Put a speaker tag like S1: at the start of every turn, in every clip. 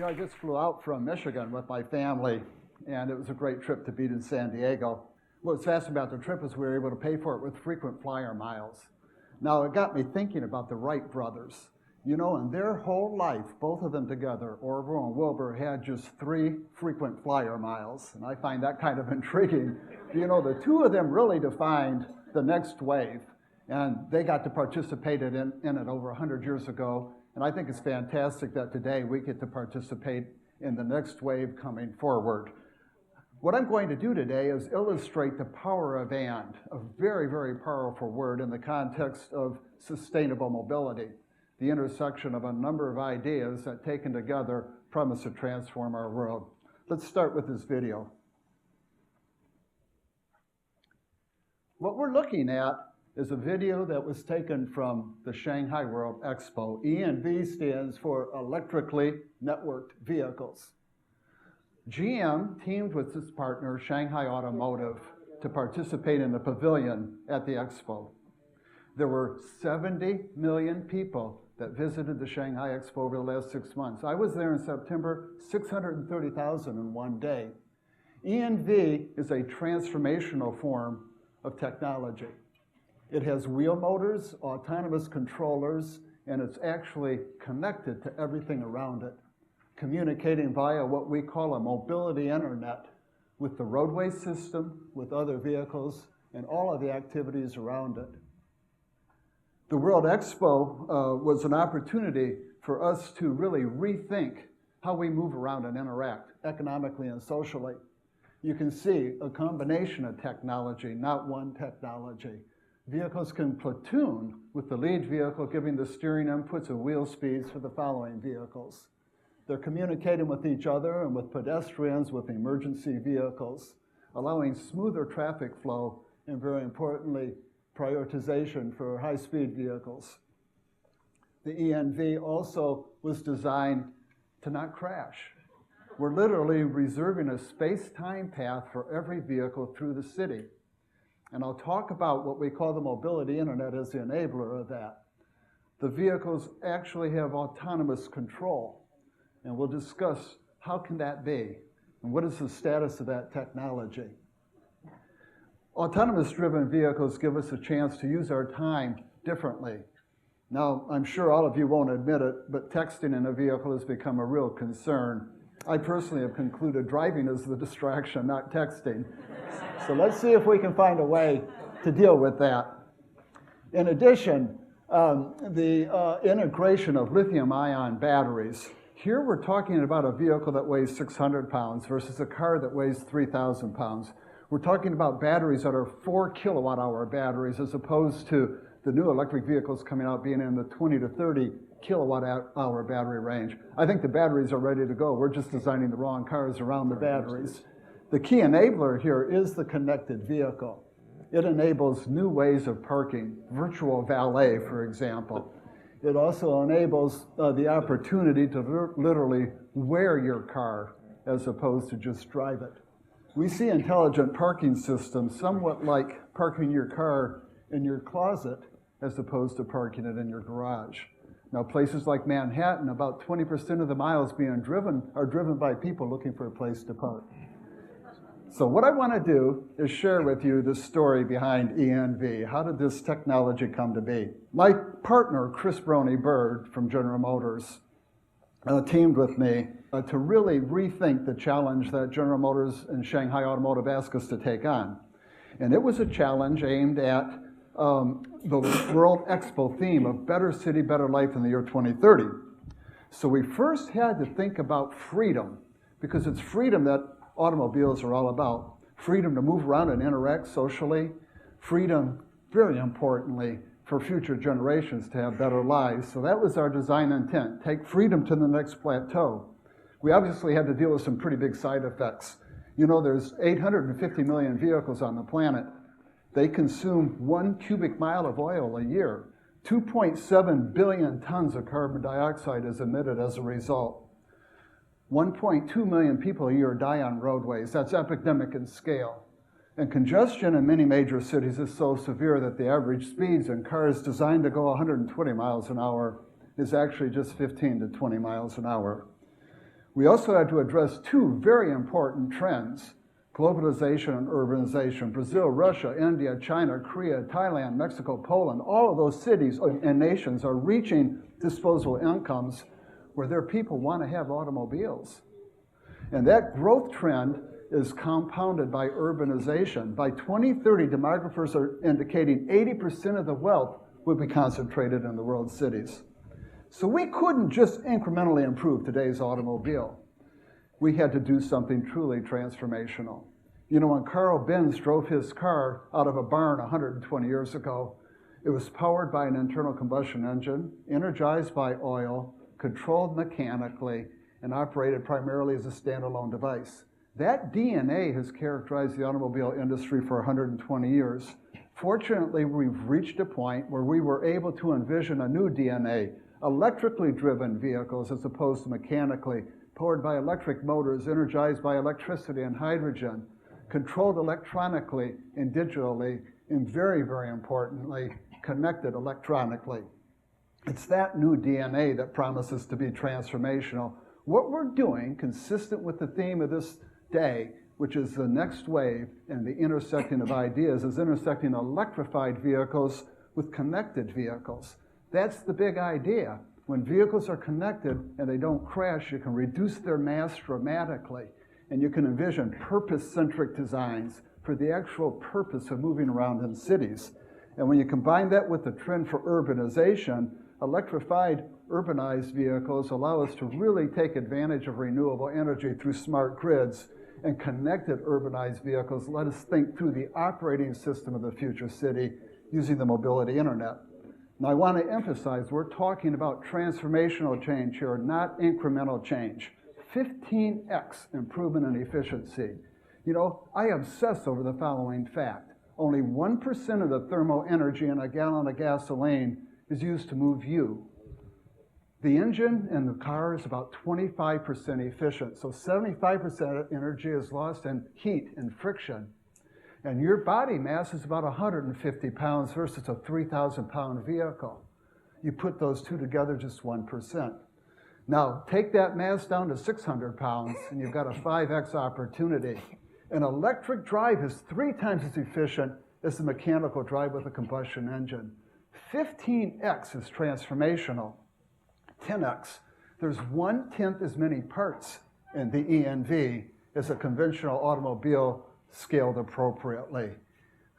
S1: I just flew out from Michigan with my family, and it was a great trip to be in San Diego. What's fascinating about the trip is we were able to pay for it with frequent flyer miles. Now, it got me thinking about the Wright brothers. In their whole life, both of them together, Orville and Wilbur, had just 3 frequent flyer miles, and I find that kind of intriguing. The two of them really defined the next wave, and they got to participate in it over 100 years ago. And I think it's fantastic that today we get to participate in the next wave coming forward. What I'm going to do today is illustrate the power of and, a very, very powerful word in the context of sustainable mobility, the intersection of a number of ideas that taken together promise to transform our world. Let's start with this video. What we're looking at is a video that was taken from the Shanghai World Expo. ENV stands for Electrically Networked Vehicles. GM teamed with its partner, Shanghai Automotive, to participate in the pavilion at the Expo. There were 70 million people that visited the Shanghai Expo over the last 6 months. I was there in September, 630,000 in one day. ENV is a transformational form of technology. It has wheel motors, autonomous controllers, and it's actually connected to everything around it, communicating via what we call a mobility internet with the roadway system, with other vehicles, and all of the activities around it. The World Expo was an opportunity for us to really rethink how we move around and interact economically and socially. You can see a combination of technology, not one technology. Vehicles can platoon with the lead vehicle giving the steering inputs and wheel speeds for the following vehicles. They're communicating with each other and with pedestrians, with emergency vehicles, allowing smoother traffic flow and, very importantly, prioritization for high-speed vehicles. The ENV also was designed to not crash. We're literally reserving a space-time path for every vehicle through the city. And I'll talk about what we call the mobility internet as the enabler of that. The vehicles actually have autonomous control, and we'll discuss how can that be, and what is the status of that technology. Autonomous-driven vehicles give us a chance to use our time differently. Now, I'm sure all of you won't admit it, but texting in a vehicle has become a real concern. I personally have concluded driving is the distraction, not texting. So let's see if we can find a way to deal with that. In addition, the integration of lithium-ion batteries. Here we're talking about a vehicle that weighs 600 pounds versus a car that weighs 3,000 pounds. We're talking about batteries that are 4 kilowatt-hour batteries as opposed to the new electric vehicles coming out being in the 20 to 30 kilowatt-hour battery range. I think the batteries are ready to go. We're just designing the wrong cars around the batteries. The key enabler here is the connected vehicle. It enables new ways of parking, virtual valet, for example. It also enables the opportunity to literally wear your car as opposed to just drive it. We see intelligent parking systems somewhat like parking your car in your closet as opposed to parking it in your garage. Now, places like Manhattan, about 20% of the miles being driven are driven by people looking for a place to park. So what I want to do is share with you the story behind ENV. How did this technology come to be? My partner, Chris Bird from General Motors, teamed with me to really rethink the challenge that General Motors and Shanghai Automotive asked us to take on. And it was a challenge aimed at the World Expo theme of Better City, Better Life in the year 2030. So we first had to think about freedom, because it's freedom that automobiles are all about. Freedom to move around and interact socially. Freedom, very importantly, for future generations to have better lives. So that was our design intent, take freedom to the next plateau. We obviously had to deal with some pretty big side effects. There's 850 million vehicles on the planet. They consume 1 cubic mile of oil a year. 2.7 billion tons of carbon dioxide is emitted as a result. 1.2 million people a year die on roadways. That's epidemic in scale. And congestion in many major cities is so severe that the average speeds in cars designed to go 120 miles an hour is actually just 15 to 20 miles an hour. We also had to address two very important trends: globalization and urbanization. Brazil, Russia, India, China, Korea, Thailand, Mexico, Poland, all of those cities and nations are reaching disposable incomes where their people want to have automobiles. And that growth trend is compounded by urbanization. By 2030, demographers are indicating 80% of the wealth will be concentrated in the world's cities. So we couldn't just incrementally improve today's automobile. We had to do something truly transformational. You know, when Carl Benz drove his car out of a barn 120 years ago, it was powered by an internal combustion engine, energized by oil, controlled mechanically, and operated primarily as a standalone device. That DNA has characterized the automobile industry for 120 years. Fortunately, we've reached a point where we were able to envision a new DNA, electrically driven vehicles as opposed to mechanically, powered by electric motors, energized by electricity and hydrogen, controlled electronically and digitally, and very, very importantly, connected electronically. It's that new DNA that promises to be transformational. What we're doing, consistent with the theme of this day, which is the next wave and the intersecting of ideas, is intersecting electrified vehicles with connected vehicles. That's the big idea. When vehicles are connected and they don't crash, you can reduce their mass dramatically, and you can envision purpose-centric designs for the actual purpose of moving around in cities. And when you combine that with the trend for urbanization, electrified urbanized vehicles allow us to really take advantage of renewable energy through smart grids, and connected urbanized vehicles let us think through the operating system of the future city using the mobility internet. Now, I want to emphasize we're talking about transformational change here, not incremental change. 15x improvement in efficiency. You know, I obsess over the following fact. Only 1% of the thermal energy in a gallon of gasoline is used to move you. The engine in the car is about 25% efficient, so 75% of energy is lost in heat and friction. And your body mass is about 150 pounds versus a 3,000-pound vehicle. You put those two together, just 1%. Now, take that mass down to 600 pounds, and you've got a 5x opportunity. An electric drive is 3 times as efficient as the mechanical drive with a combustion engine. 15x is transformational. 10x. There's 1/10 as many parts in the ENV as a conventional automobile scaled appropriately.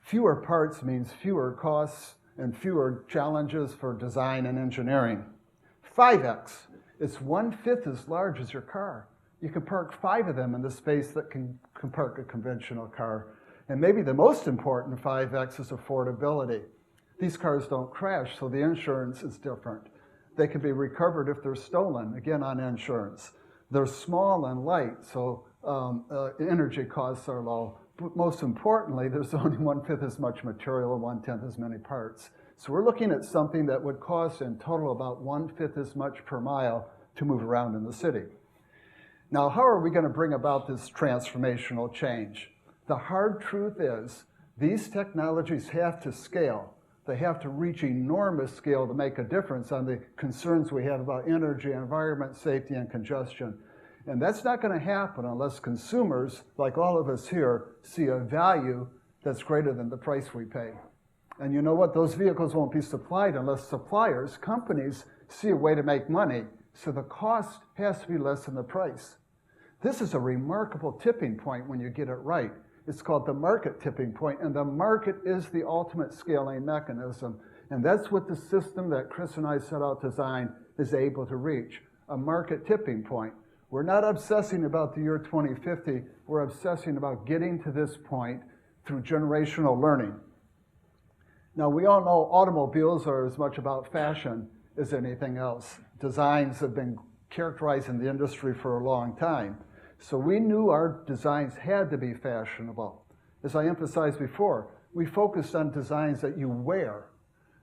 S1: Fewer parts means fewer costs and fewer challenges for design and engineering. 5x. It's 1/5 as large as your car. You can park 5 of them in the space that can park a conventional car. And maybe the most important 5x is affordability. These cars don't crash, so the insurance is different. They can be recovered if they're stolen, again on insurance. They're small and light, so energy costs are low. But most importantly, there's only 1/5 as much material and 1/10 as many parts. So we're looking at something that would cost in total about 1/5 as much per mile to move around in the city. Now, how are we going to bring about this transformational change? The hard truth is these technologies have to scale. They have to reach enormous scale to make a difference on the concerns we have about energy, environment, safety, and congestion. And that's not going to happen unless consumers, like all of us here, see a value that's greater than the price we pay. And you know what? Those vehicles won't be supplied unless suppliers, companies, see a way to make money. So the cost has to be less than the price. This is a remarkable tipping point when you get it right. It's called the market tipping point, and the market is the ultimate scaling mechanism. And that's what the system that Chris and I set out to design is able to reach, a market tipping point. We're not obsessing about the year 2050. We're obsessing about getting to this point through generational learning. Now, we all know automobiles are as much about fashion as anything else. Designs have been characterized in the industry for a long time. So we knew our designs had to be fashionable. As I emphasized before, we focused on designs that you wear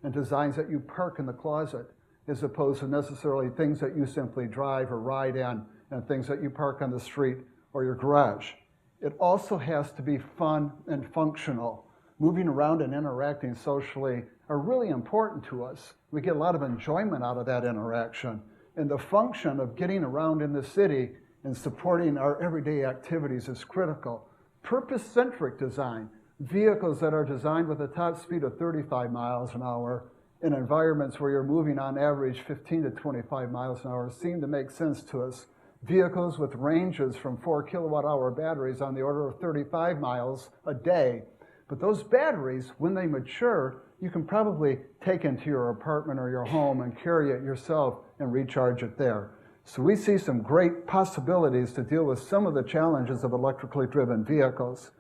S1: and designs that you park in the closet, as opposed to necessarily things that you simply drive or ride in and things that you park on the street or your garage. It also has to be fun and functional. Moving around and interacting socially are really important to us. We get a lot of enjoyment out of that interaction. And the function of getting around in the city and supporting our everyday activities is critical. Purpose-centric design, vehicles that are designed with a top speed of 35 miles an hour in environments where you're moving on average 15 to 25 miles an hour seem to make sense to us. Vehicles with ranges from 4 kilowatt-hour batteries on the order of 35 miles a day. But those batteries, when they mature, you can probably take into your apartment or your home and carry it yourself and recharge it there. So we see some great possibilities to deal with some of the challenges of electrically driven vehicles.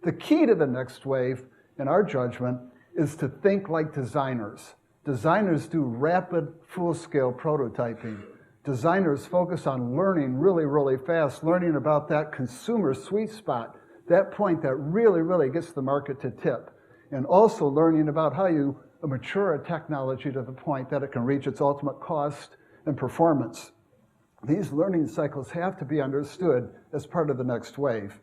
S1: The key to the next wave, in our judgment, is to think like designers. Designers do rapid, full-scale prototyping. Designers focus on learning really, really fast, learning about that consumer sweet spot, that point that really, really gets the market to tip, and also learning about how you mature a technology to the point that it can reach its ultimate cost and performance. These learning cycles have to be understood as part of the next wave.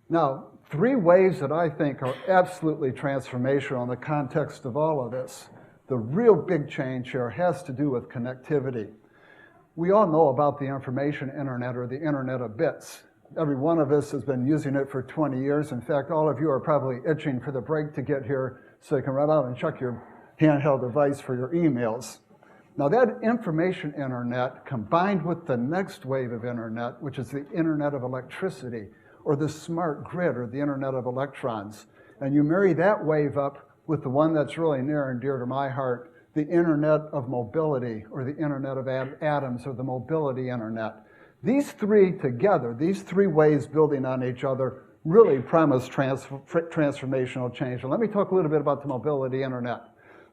S1: Now, 3 waves that I think are absolutely transformational in the context of all of this. The real big change here has to do with connectivity. We all know about the information internet or the internet of bits. Every one of us has been using it for 20 years. In fact, all of you are probably itching for the break to get here so you can run out and check your handheld device for your emails. Now that information internet combined with the next wave of internet, which is the internet of electricity, or the smart grid, or the internet of electrons, and you marry that wave up with the one that's really near and dear to my heart, the internet of mobility, or the internet of atoms, or the mobility internet. These 3 together, these 3 waves building on each other, really promise transformational change. And let me talk a little bit about the mobility internet.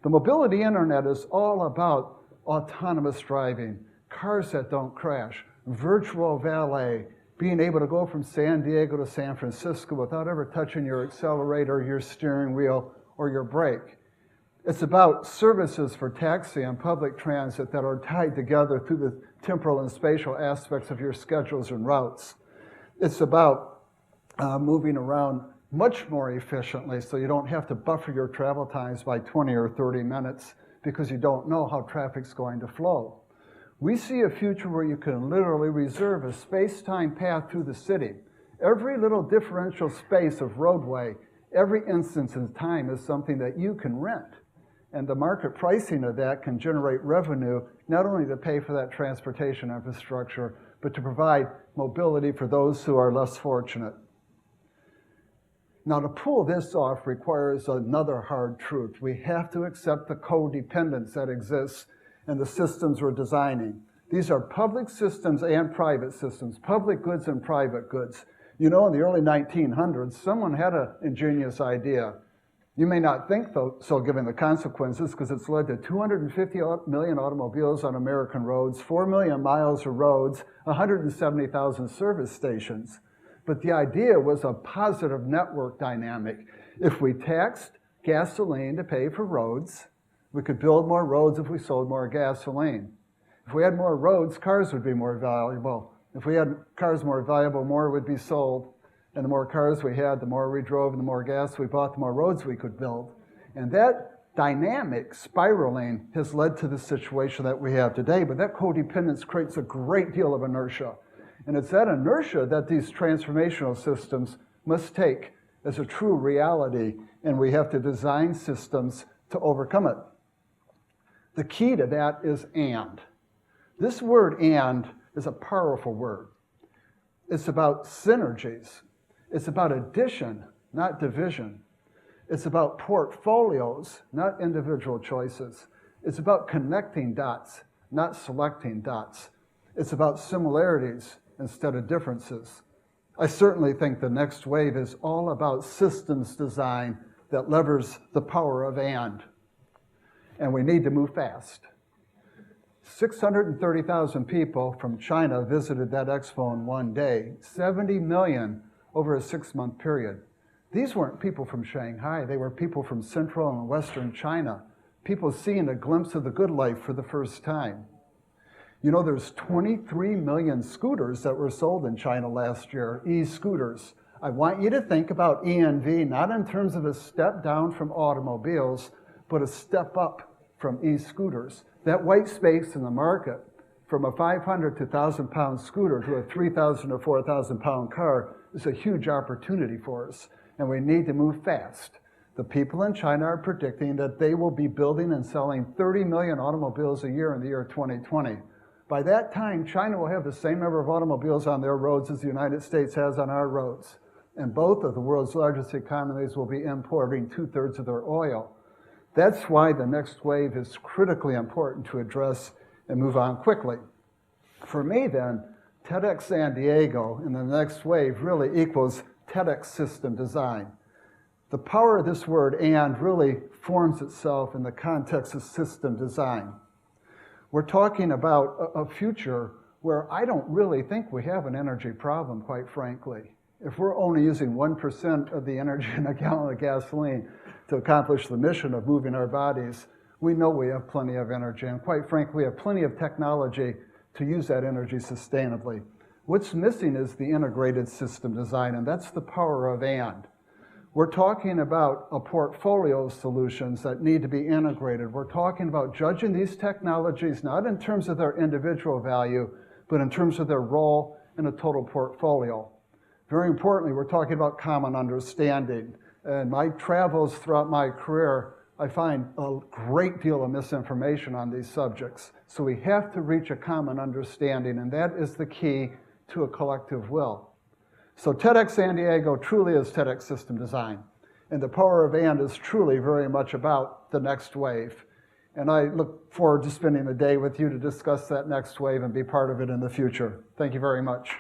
S1: The mobility internet is all about autonomous driving, cars that don't crash, virtual valet, being able to go from San Diego to San Francisco without ever touching your accelerator, your steering wheel, or your brake. It's about services for taxi and public transit that are tied together through the temporal and spatial aspects of your schedules and routes. It's about moving around much more efficiently so you don't have to buffer your travel times by 20 or 30 minutes because you don't know how traffic's going to flow. We see a future where you can literally reserve a space-time path through the city. Every little differential space of roadway, every instance in time is something that you can rent. And the market pricing of that can generate revenue not only to pay for that transportation infrastructure, but to provide mobility for those who are less fortunate. Now, to pull this off requires another hard truth. We have to accept the codependence that exists in the systems we're designing. These are public systems and private systems, public goods and private goods. You know, in the early 1900s, someone had an ingenious idea. You may not think so given the consequences, because it's led to 250 million automobiles on American roads, 4 million miles of roads, 170,000 service stations. But the idea was a positive network dynamic. If we taxed gasoline to pay for roads, we could build more roads if we sold more gasoline. If we had more roads, cars would be more valuable. If we had cars more valuable, more would be sold. And the more cars we had, the more we drove, and the more gas we bought, the more roads we could build. And that dynamic spiraling has led to the situation that we have today. But that codependence creates a great deal of inertia. And it's that inertia that these transformational systems must take as a true reality, and we have to design systems to overcome it. The key to that is and. This word and is a powerful word. It's about synergies. It's about addition, not division. It's about portfolios, not individual choices. It's about connecting dots, not selecting dots. It's about similarities instead of differences. I certainly think the next wave is all about systems design that levers the power of and we need to move fast. 630,000 people from China visited that expo in one day, 70 million over a 6-month period. These weren't people from Shanghai, they were people from central and western China, people seeing a glimpse of the good life for the first time. You know, there's 23 million scooters that were sold in China last year, e-scooters. I want you to think about ENV not in terms of a step down from automobiles, but a step up from e-scooters. That white space in the market from a 500 to 1,000-pound scooter to a 3,000 or 4,000-pound car is a huge opportunity for us, and we need to move fast. The people in China are predicting that they will be building and selling 30 million automobiles a year in the year 2020. By that time, China will have the same number of automobiles on their roads as the United States has on our roads. And both of the world's largest economies will be importing 2/3 of their oil. That's why the next wave is critically important to address and move on quickly. For me then, TEDxSanDiego in the next wave really equals TEDx system design. The power of this word "and" really forms itself in the context of system design. We're talking about a future where I don't really think we have an energy problem, quite frankly. If we're only using 1% of the energy in a gallon of gasoline to accomplish the mission of moving our bodies, we know we have plenty of energy, and quite frankly, we have plenty of technology to use that energy sustainably. What's missing is the integrated system design, and that's the power of "and." We're talking about a portfolio of solutions that need to be integrated. We're talking about judging these technologies not in terms of their individual value, but in terms of their role in a total portfolio. Very importantly, we're talking about common understanding. In my travels throughout my career, I find a great deal of misinformation on these subjects. So we have to reach a common understanding, and that is the key to a collective will. So TEDxSanDiego truly is TEDx system design. And the power of "and" is truly very much about the next wave. And I look forward to spending the day with you to discuss that next wave and be part of it in the future. Thank you very much.